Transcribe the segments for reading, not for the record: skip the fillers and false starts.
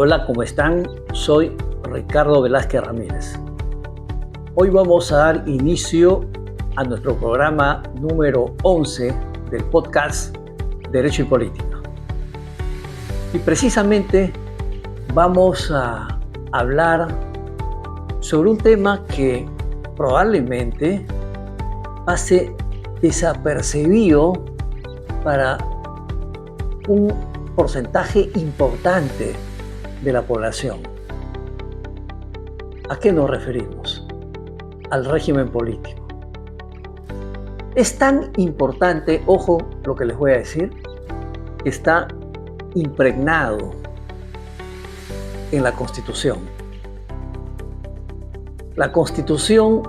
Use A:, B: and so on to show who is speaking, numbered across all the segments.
A: Hola, ¿cómo están? Soy Ricardo Velázquez Ramírez. Hoy vamos a dar inicio a nuestro programa número 11 del podcast Derecho y Política. Y precisamente vamos a hablar sobre un tema que probablemente pase desapercibido para un porcentaje importante de la población. ¿A qué nos referimos? Al régimen político. Es tan importante, ojo lo que les voy a decir, que está impregnado en la Constitución. La Constitución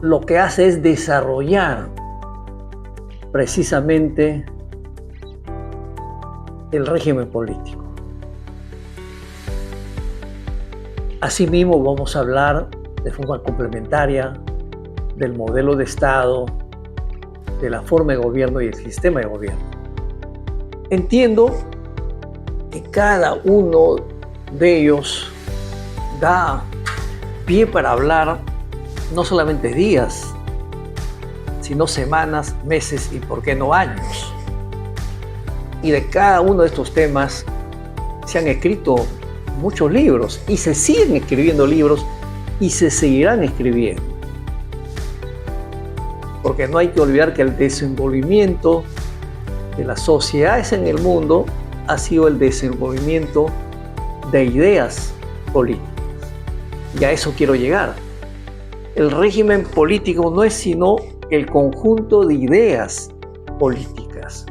A: lo que hace es desarrollar precisamente el régimen político. Asimismo, vamos a hablar de forma complementaria del modelo de Estado, de la forma de gobierno y el sistema de gobierno. Entiendo que cada uno de ellos da pie para hablar no solamente días, sino semanas, meses y por qué no años. Y de cada uno de estos temas se han escrito muchos libros y se siguen escribiendo libros y se seguirán escribiendo. Porque no hay que olvidar que el desenvolvimiento de las sociedades en el mundo ha sido el desenvolvimiento de ideas políticas. Y a eso quiero llegar. El régimen político no es sino el conjunto de ideas políticas,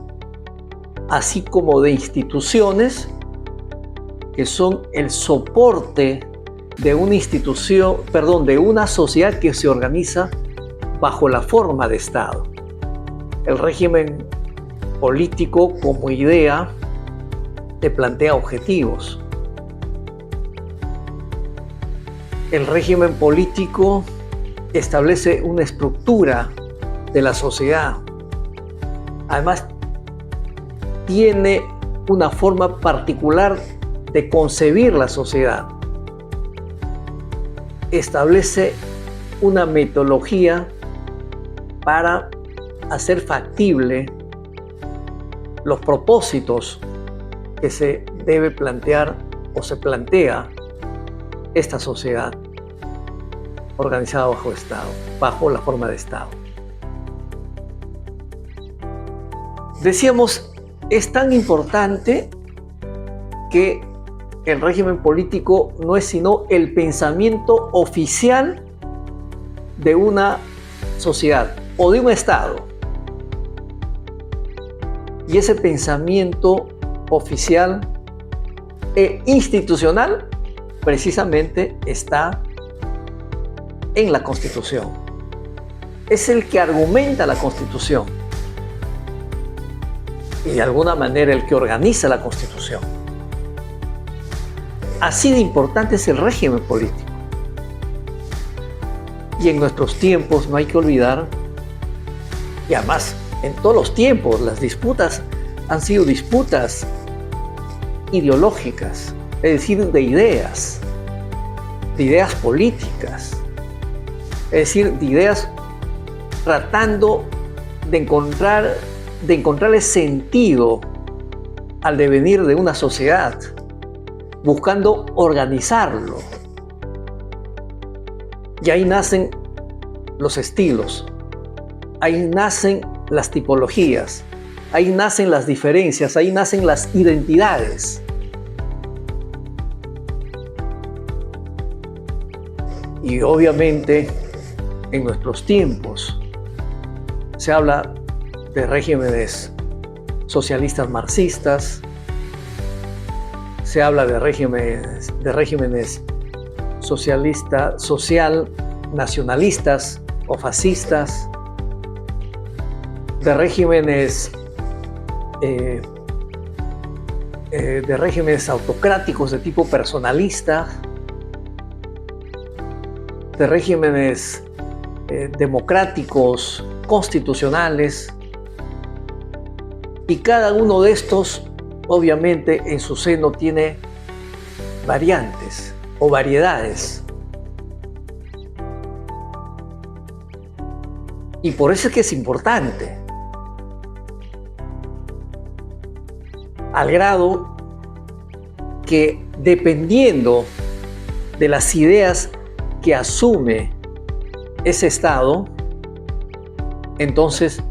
A: así como de instituciones que son el soporte de una institución, de una sociedad que se organiza bajo la forma de Estado. El régimen político como idea te plantea objetivos. El régimen político establece una estructura de la sociedad. Además, tiene una forma particular de concebir la sociedad. Establece una metodología para hacer factible los propósitos que se debe plantear o se plantea esta sociedad organizada bajo Estado, bajo la forma de Estado. Decíamos, es tan importante que el régimen político no es sino el pensamiento oficial de una sociedad o de un Estado. Y ese pensamiento oficial e institucional precisamente está en la Constitución. Es el que argumenta la Constitución y de alguna manera el que organiza la Constitución. Así de importante es el régimen político. Y en nuestros tiempos no hay que olvidar, y además en todos los tiempos las disputas han sido disputas ideológicas, es decir, de ideas políticas, es decir, de ideas tratando de encontrarle sentido al devenir de una sociedad, buscando organizarlo. Y ahí nacen los estilos, ahí nacen las tipologías, ahí nacen las diferencias, ahí nacen las identidades. Y obviamente en nuestros tiempos se habla de regímenes socialistas marxistas, se habla de regímenes social nacionalistas o fascistas, de regímenes autocráticos de tipo personalista, de regímenes democráticos, constitucionales, y cada uno de estos obviamente en su seno tiene variantes o variedades. Y por eso es que es importante, al grado que dependiendo de las ideas que asume ese Estado, entonces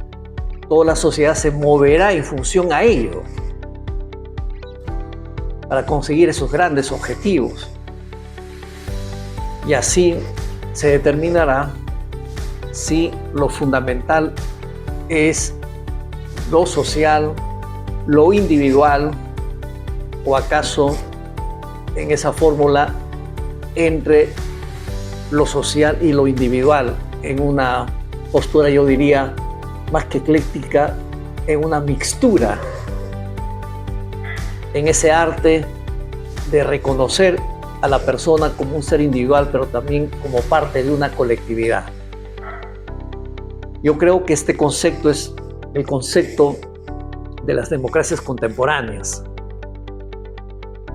A: toda la sociedad se moverá en función a ello para conseguir esos grandes objetivos. Y así se determinará si lo fundamental es lo social, lo individual, o acaso en esa fórmula entre lo social y lo individual, en una postura, yo diría, más que ecléctica, en una mixtura, en ese arte de reconocer a la persona como un ser individual, pero también como parte de una colectividad. Yo creo que este concepto es el concepto de las democracias contemporáneas.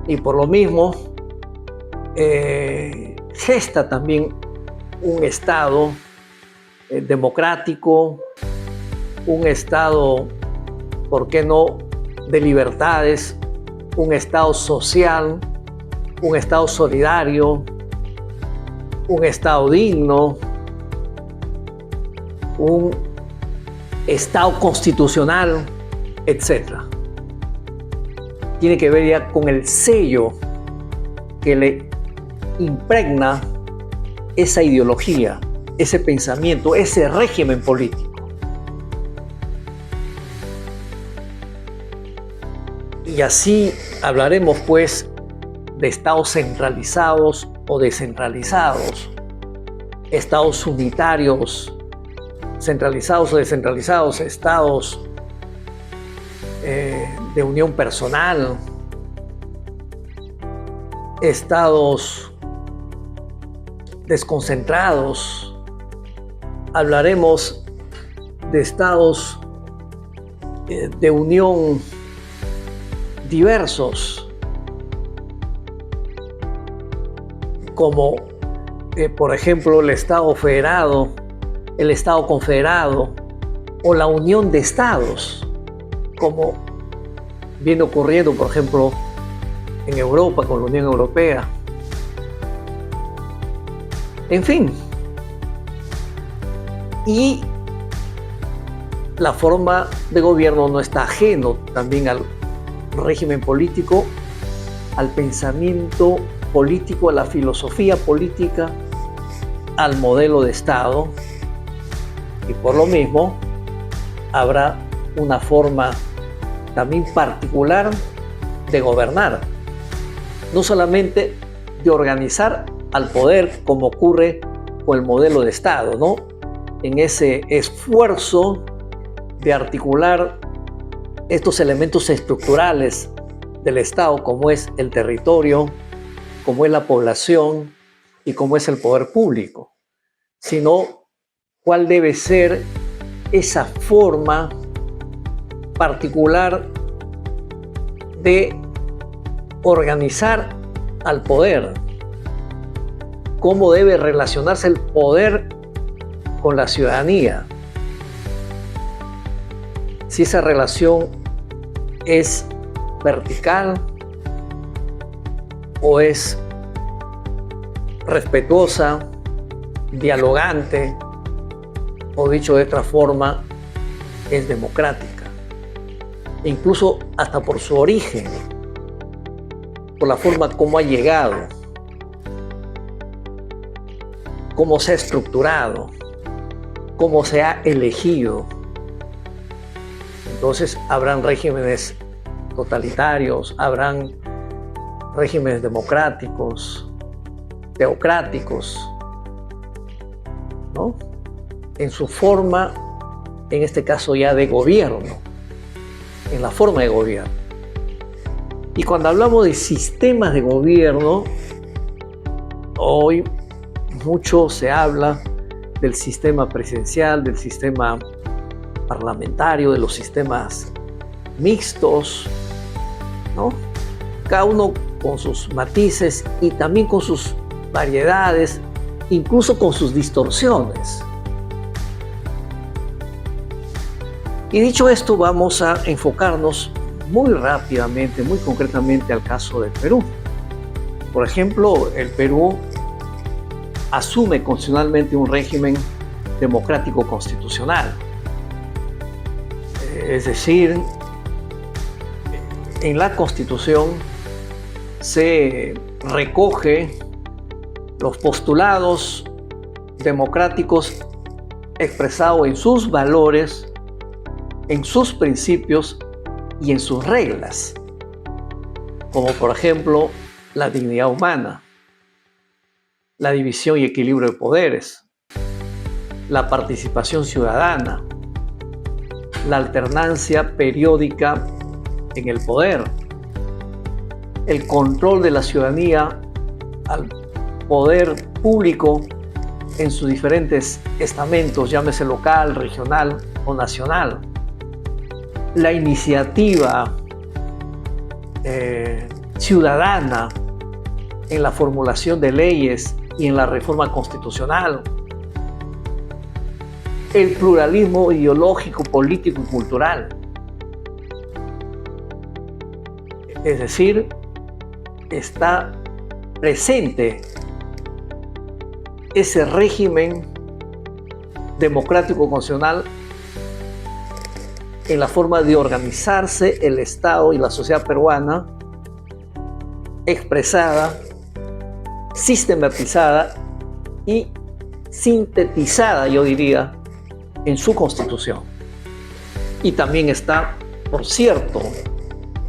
A: Y por lo mismo, gesta también un Estado democrático, un Estado, ¿por qué no?, de libertades, un Estado social, un Estado solidario, un Estado digno, un Estado constitucional, etc. Tiene que ver ya con el sello que le impregna esa ideología, ese pensamiento, ese régimen político. Y así hablaremos pues de estados centralizados o descentralizados, estados unitarios, centralizados o descentralizados, estados de unión personal, estados desconcentrados. Hablaremos de estados de unión diversos, como por ejemplo el Estado federado, el Estado confederado o la unión de estados, como viene ocurriendo por ejemplo en Europa con la Unión Europea. En fin, y la forma de gobierno no está ajeno también al régimen político, al pensamiento político, a la filosofía política, al modelo de Estado, y por lo mismo habrá una forma también particular de gobernar, no solamente de organizar al poder como ocurre con el modelo de Estado, ¿no? En ese esfuerzo de articular estos elementos estructurales del Estado, como es el territorio, como es la población y como es el poder público, sino cuál debe ser esa forma particular de organizar al poder, cómo debe relacionarse el poder con la ciudadanía, si esa relación es vertical o es respetuosa, dialogante, o dicho de otra forma, es democrática. E incluso hasta por su origen, por la forma como ha llegado, cómo se ha estructurado, cómo se ha elegido. Entonces habrán regímenes totalitarios, habrán regímenes democráticos, teocráticos, ¿no? En su forma, en este caso ya de gobierno, en la forma de gobierno. Y cuando hablamos de sistemas de gobierno, hoy mucho se habla del sistema presidencial, del sistema parlamentario, de los sistemas mixtos, ¿no? Cada uno con sus matices y también con sus variedades, incluso con sus distorsiones. Y dicho esto, vamos a enfocarnos muy rápidamente, muy concretamente al caso del Perú. Por ejemplo, el Perú asume constitucionalmente un régimen democrático constitucional. Es decir, en la Constitución se recoge los postulados democráticos expresados en sus valores, en sus principios y en sus reglas, como por ejemplo la dignidad humana, la división y equilibrio de poderes, la participación ciudadana, la alternancia periódica en el poder, el control de la ciudadanía al poder público en sus diferentes estamentos, llámese local, regional o nacional, la iniciativa ciudadana en la formulación de leyes y en la reforma constitucional, el pluralismo ideológico, político y cultural. Es decir, está presente ese régimen democrático constitucional en la forma de organizarse el Estado y la sociedad peruana, expresada, sistematizada y sintetizada, yo diría, en su Constitución. Y también está, por cierto,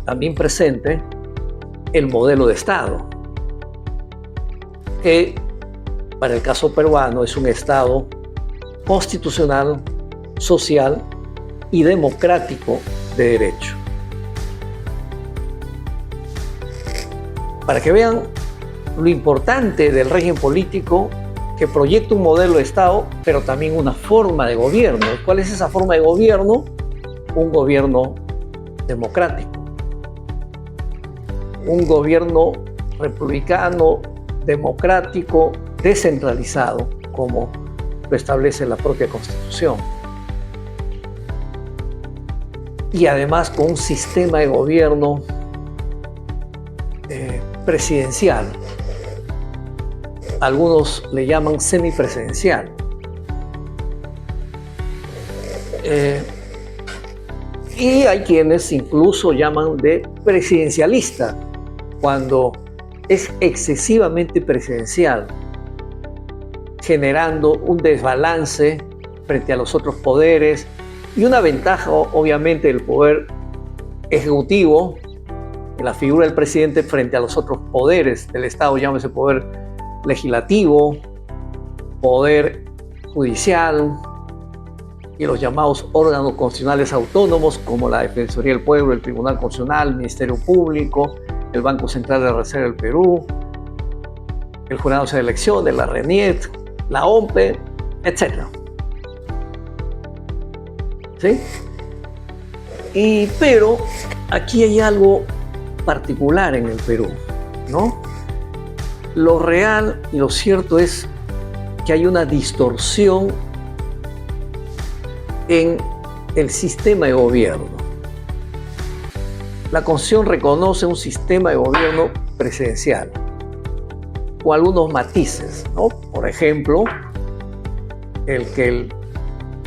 A: también presente el modelo de Estado, que para el caso peruano es un Estado constitucional, social y democrático de derecho. Para que vean lo importante del régimen político que proyecta un modelo de Estado, pero también una forma de gobierno. ¿Cuál es esa forma de gobierno? Un gobierno democrático. Un gobierno republicano, democrático, descentralizado, como lo establece la propia Constitución. Y además con un sistema de gobierno presidencial. Algunos le llaman semipresidencial. Y hay quienes incluso llaman de presidencialista, cuando es excesivamente presidencial, generando un desbalance frente a los otros poderes y una ventaja, obviamente, del poder ejecutivo, en la figura del presidente frente a los otros poderes del Estado, llámese poder legislativo, poder judicial y los llamados órganos constitucionales autónomos como la Defensoría del Pueblo, el Tribunal Constitucional, el Ministerio Público, el Banco Central de la Reserva del Perú, el Jurado de Elecciones, la RENIET, la OMPE, etc. ¿Sí? Pero aquí hay algo particular en el Perú, ¿no? Lo real y lo cierto es que hay una distorsión en el sistema de gobierno. La Constitución reconoce un sistema de gobierno presidencial con algunos matices, ¿no? Por ejemplo, el que el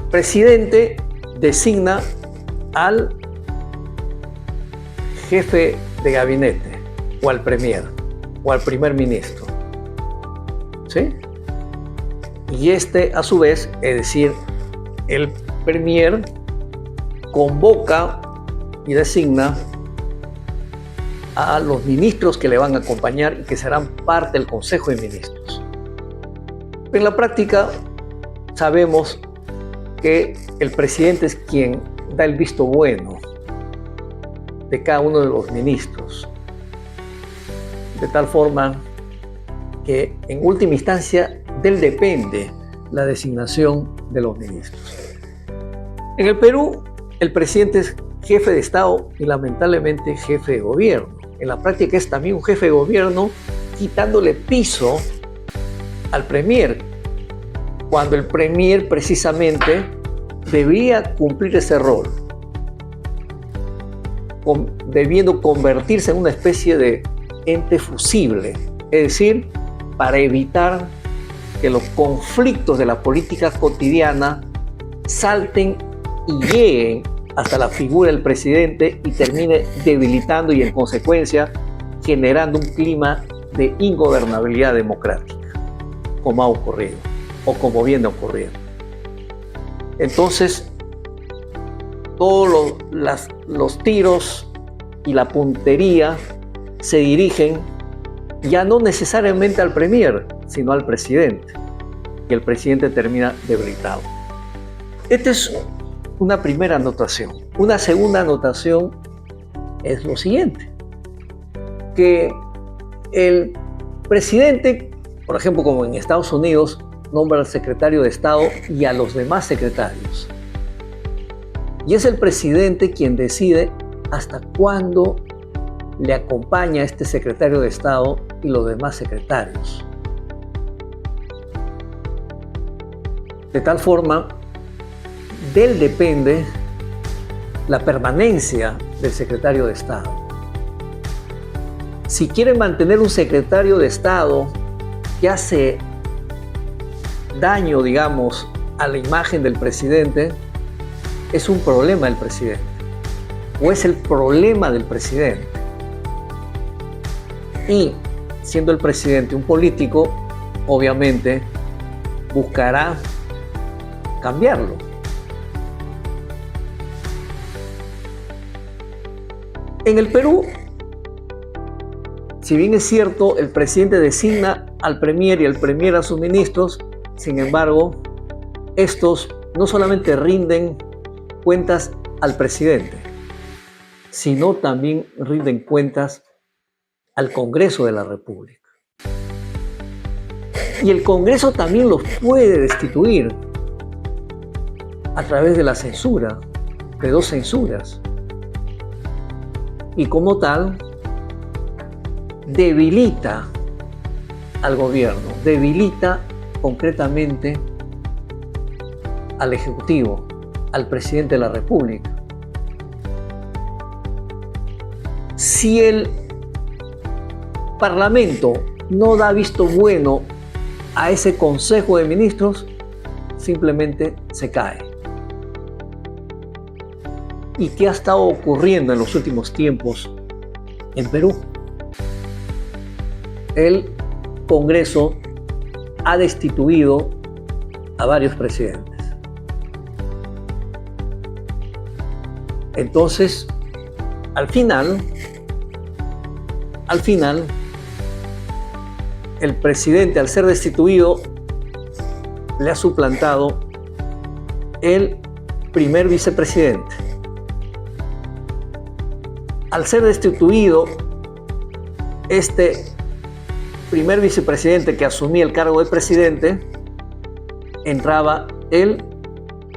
A: presidente designa al jefe de gabinete o al premier o al primer ministro, ¿sí? Y a su vez, es decir, el premier convoca y designa a los ministros que le van a acompañar y que serán parte del Consejo de Ministros. En la práctica sabemos que el presidente es quien da el visto bueno de cada uno de los ministros, de tal forma que en última instancia de él depende la designación de los ministros. En el Perú, el presidente es jefe de Estado y lamentablemente jefe de gobierno. En la práctica es también un jefe de gobierno quitándole piso al premier, cuando el premier precisamente debía cumplir ese rol, debiendo convertirse en una especie de ente fusible, es decir, para evitar que los conflictos de la política cotidiana salten y lleguen hasta la figura del presidente y termine debilitando y en consecuencia generando un clima de ingobernabilidad democrática, como ha ocurrido o como viene ocurriendo. Entonces, todos los tiros y la puntería se dirigen ya no necesariamente al premier, sino al presidente, y el presidente termina debilitado. Esta es una primera anotación. Una segunda anotación es lo siguiente, que el presidente, por ejemplo, como en Estados Unidos, nombra al secretario de Estado y a los demás secretarios. Y es el presidente quien decide hasta cuándo le acompaña a este secretario de Estado y los demás secretarios. De tal forma, de él depende la permanencia del secretario de Estado. Si quiere mantener un secretario de Estado que hace daño, digamos, a la imagen del presidente, es un problema del presidente, o es el problema del presidente. Y siendo el presidente un político, obviamente buscará cambiarlo. En el Perú, si bien es cierto, el presidente designa al premier y el premier a sus ministros, sin embargo, estos no solamente rinden cuentas al presidente, sino también rinden cuentas al Congreso de la República. Y el Congreso también los puede destituir a través de la censura, de 2 censuras. Y como tal, debilita al gobierno, debilita concretamente al Ejecutivo, al presidente de la República. Si el Parlamento no da visto bueno a ese Consejo de Ministros, simplemente se cae. ¿Y qué ha estado ocurriendo en los últimos tiempos en Perú? El Congreso ha destituido a varios presidentes. Entonces, al final, el presidente, al ser destituido, le ha suplantado el primer vicepresidente. Al ser destituido, este primer vicepresidente que asumía el cargo de presidente, entraba el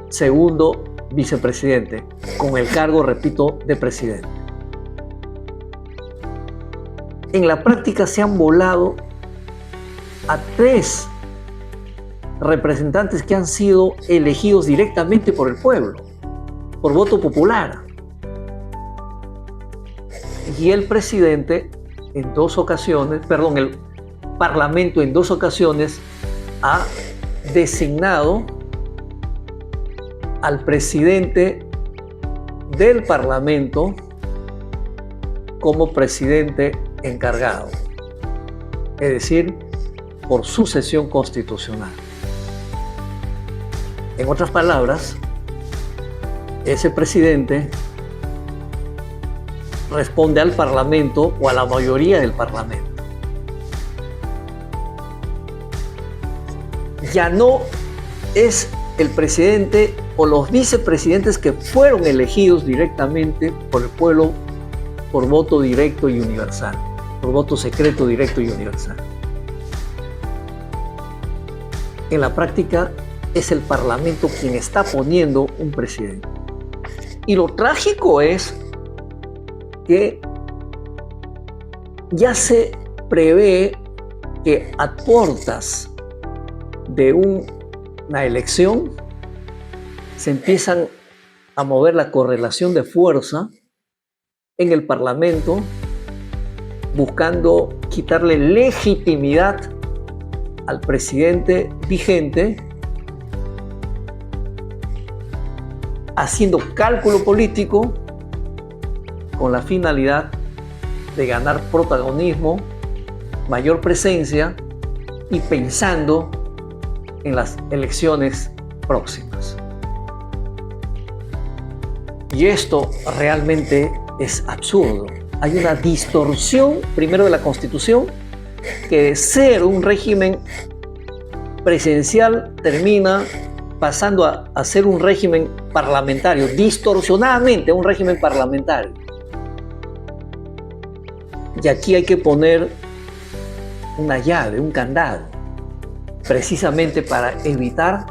A: segundo vicepresidente, con el cargo, repito, de presidente. En la práctica se han volado a 3 representantes que han sido elegidos directamente por el pueblo, por voto popular. Y el presidente en 2 ocasiones, el Parlamento en 2 ocasiones ha designado al presidente del Parlamento como presidente encargado, es decir, por sucesión constitucional. En otras palabras, ese presidente responde al Parlamento o a la mayoría del Parlamento. Ya no es el presidente o los vicepresidentes que fueron elegidos directamente por el pueblo por voto directo y universal, por voto secreto, directo y universal. En la práctica es el Parlamento quien está poniendo un presidente. Y lo trágico es que ya se prevé que a puertas de una elección se empiezan a mover la correlación de fuerza en el Parlamento, buscando quitarle legitimidad al presidente vigente, haciendo cálculo político con la finalidad de ganar protagonismo, mayor presencia y pensando en las elecciones próximas. Y esto realmente es absurdo. Hay una distorsión, primero, de la Constitución, que de ser un régimen presidencial termina pasando a ser un régimen parlamentario, distorsionadamente un régimen parlamentario. Y aquí hay que poner una llave, un candado, precisamente para evitar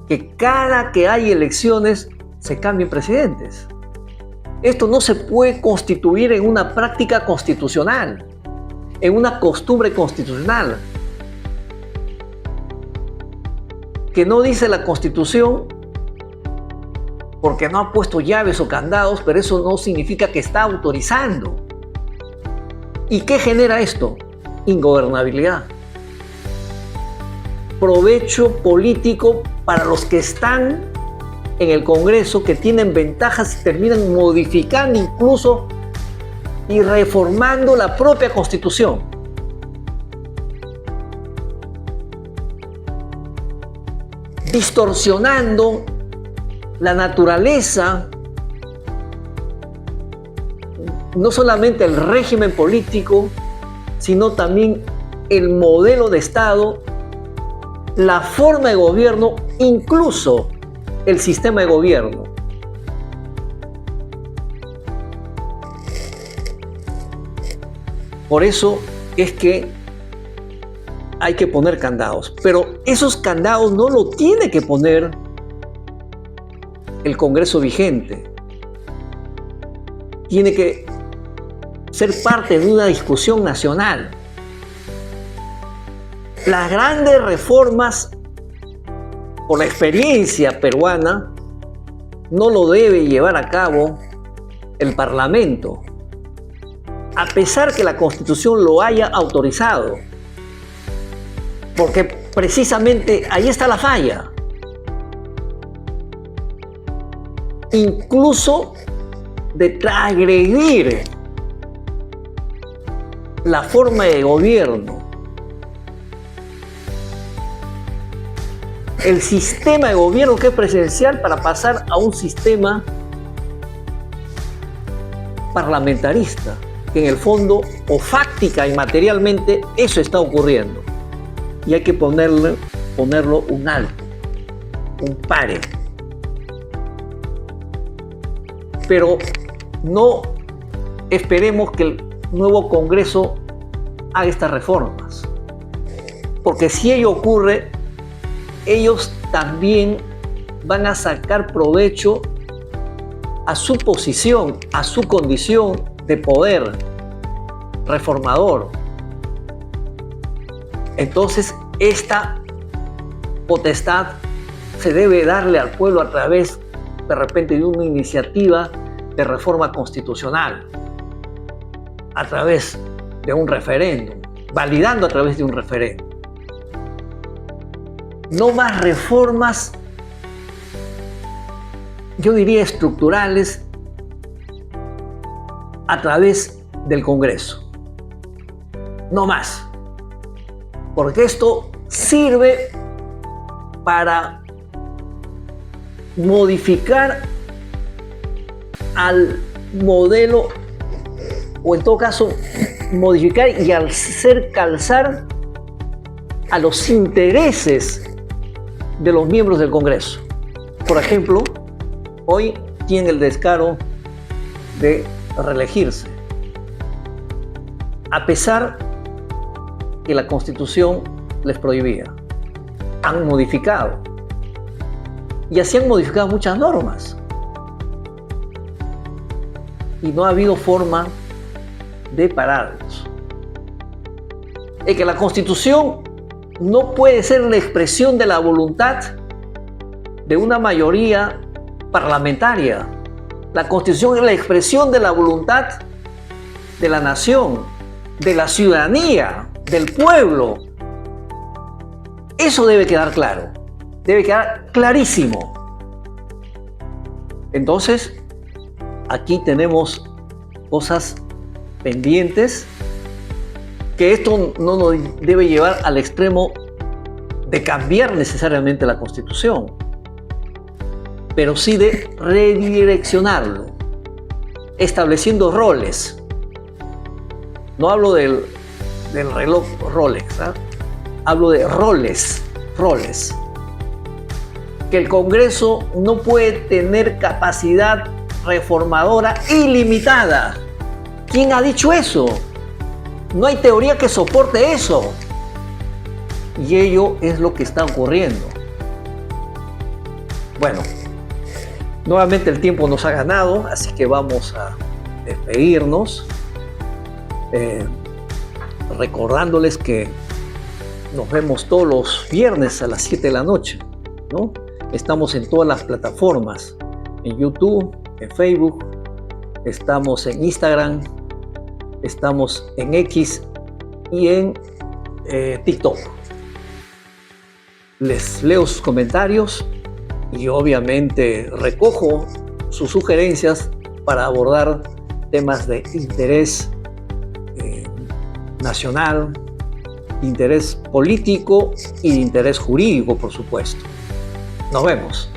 A: que cada que hay elecciones se cambien presidentes. Esto no se puede constituir en una práctica constitucional, en una costumbre constitucional. Que no dice la Constitución porque no ha puesto llaves o candados, pero eso no significa que está autorizando. ¿Y qué genera esto? Ingobernabilidad. Provecho político para los que están en el Congreso, que tienen ventajas y terminan modificando incluso y reformando la propia Constitución. Distorsionando la naturaleza, no solamente el régimen político, sino también el modelo de Estado, la forma de gobierno, incluso el sistema de gobierno. Por eso es que hay que poner candados, pero esos candados no lo tiene que poner el Congreso vigente. Tiene que ser parte de una discusión nacional. Las grandes reformas, por la experiencia peruana, no lo debe llevar a cabo el Parlamento, a pesar que la Constitución lo haya autorizado. Porque precisamente ahí está la falla. Incluso de transgredir la forma de gobierno, el sistema de gobierno que es presidencial, para pasar a un sistema parlamentarista, que en el fondo o fáctica y materialmente eso está ocurriendo. Y hay que ponerlo un alto, un pare. Pero no esperemos que el nuevo Congreso haga estas reformas, porque si ello ocurre, ellos también van a sacar provecho a su posición, a su condición de poder reformador. Entonces, esta potestad se debe darle al pueblo a través, de repente, de una iniciativa de reforma constitucional, a través de un referéndum, validando a través de un referéndum. No más reformas, yo diría estructurales, a través del Congreso. No más. Porque esto sirve para modificar al modelo, o en todo caso modificar y hacer calzar a los intereses de los miembros del Congreso. Por ejemplo, hoy tienen el descaro de reelegirse, a pesar que la Constitución les prohibía. Han modificado. Y así han modificado muchas normas. y no ha habido forma de pararlos. Es que la Constitución no puede ser la expresión de la voluntad de una mayoría parlamentaria. La Constitución es la expresión de la voluntad de la nación, de la ciudadanía, del pueblo. Eso debe quedar claro, debe quedar clarísimo. Entonces, aquí tenemos cosas pendientes, que esto no nos debe llevar al extremo de cambiar necesariamente la Constitución, pero sí de redireccionarlo, estableciendo roles. No hablo del reloj Rolex, ¿eh? Hablo de roles. Que el Congreso no puede tener capacidad reformadora ilimitada. ¿Quién ha dicho eso? No hay teoría que soporte eso. Y ello es lo que está ocurriendo. Bueno, nuevamente el tiempo nos ha ganado, así que vamos a despedirnos. Recordándoles que nos vemos todos los viernes a las 7 de la noche, ¿no? Estamos en todas las plataformas, en YouTube, en Facebook, estamos en Instagram, estamos en X y en TikTok. Les leo sus comentarios y obviamente recojo sus sugerencias para abordar temas de interés nacional, interés político y de interés jurídico, por supuesto. Nos vemos.